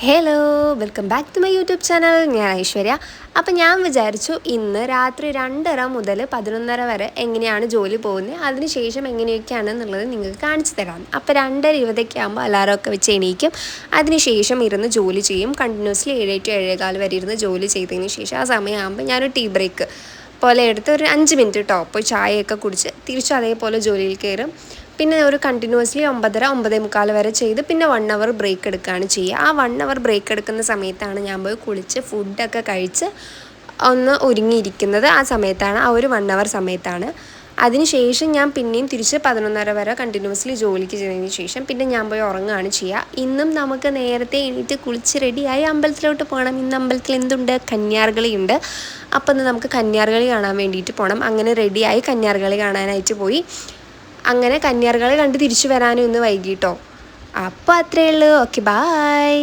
Hello welcome back to my YouTube channel. ഞാൻ ഐശ്വര്യ. അപ്പം ഞാൻ വിചാരിച്ചു ഇന്ന് രാത്രി 2:30 മുതൽ 11:30 വരെ എങ്ങനെയാണ് ജോലി പോകുന്നത്, അതിനുശേഷം എങ്ങനെയൊക്കെയാണെന്നുള്ളത് നിങ്ങൾക്ക് കാണിച്ചു തരാം. അപ്പോൾ 2:20 ആകുമ്പോൾ അലാറമൊക്കെ വെച്ച് എണീക്കും. അതിനുശേഷം ഇരുന്ന് ജോലി ചെയ്യും. കണ്ടിന്യൂസ്ലി 7 to 7:15 വരെ ഇരുന്ന് ജോലി ചെയ്തതിന് ശേഷം ആ സമയമാകുമ്പോൾ ഞാനൊരു ടീ ബ്രേക്ക് പോലെ എടുത്ത് ഒരു 5 മിനിറ്റ് പോയി ചായയൊക്കെ കുടിച്ച് തിരിച്ചും അതേപോലെ ജോലിയിൽ കയറും. പിന്നെ ഒരു കണ്ടിന്യൂസ്ലി 9:30 9:45 വരെ ചെയ്ത് പിന്നെ 1 അവർ ബ്രേക്ക് എടുക്കുകയാണ് ചെയ്യുക. ആ 1 അവർ ബ്രേക്ക് എടുക്കുന്ന സമയത്താണ് ഞാൻ പോയി കുളിച്ച് ഫുഡൊക്കെ കഴിച്ച് ഒന്ന് ഒരുങ്ങിയിരിക്കുന്നത്. ആ സമയത്താണ്, ആ ഒരു 1 അവർ സമയത്താണ്. അതിനുശേഷം ഞാൻ പിന്നെയും തിരിച്ച് 11:30 വരെ കണ്ടിന്യൂസ്ലി ജോലിക്ക് ചെയ്തതിന് ശേഷം പിന്നെ ഞാൻ പോയി ഉറങ്ങുകയാണ് ചെയ്യുക. ഇന്നും നമുക്ക് നേരത്തെ എണീറ്റ് കുളിച്ച് റെഡിയായി അമ്പലത്തിലോട്ട് പോകണം. ഇന്ന് അമ്പലത്തിൽ എന്തുണ്ട്? കന്യാർകളിയുണ്ട്. അപ്പോൾ ഇന്ന് നമുക്ക് കന്യാർകളി കാണാൻ വേണ്ടിയിട്ട് പോകണം. അങ്ങനെ റെഡിയായി കന്യാർകളി കാണാനായിട്ട് പോയി. അങ്ങനെ കന്യാർകളി കണ്ട് തിരിച്ചു വരാനും ഇന്ന് വൈകിട്ടോ. അപ്പോൾ അത്രയേ ഉള്ളൂ. Okay, bye.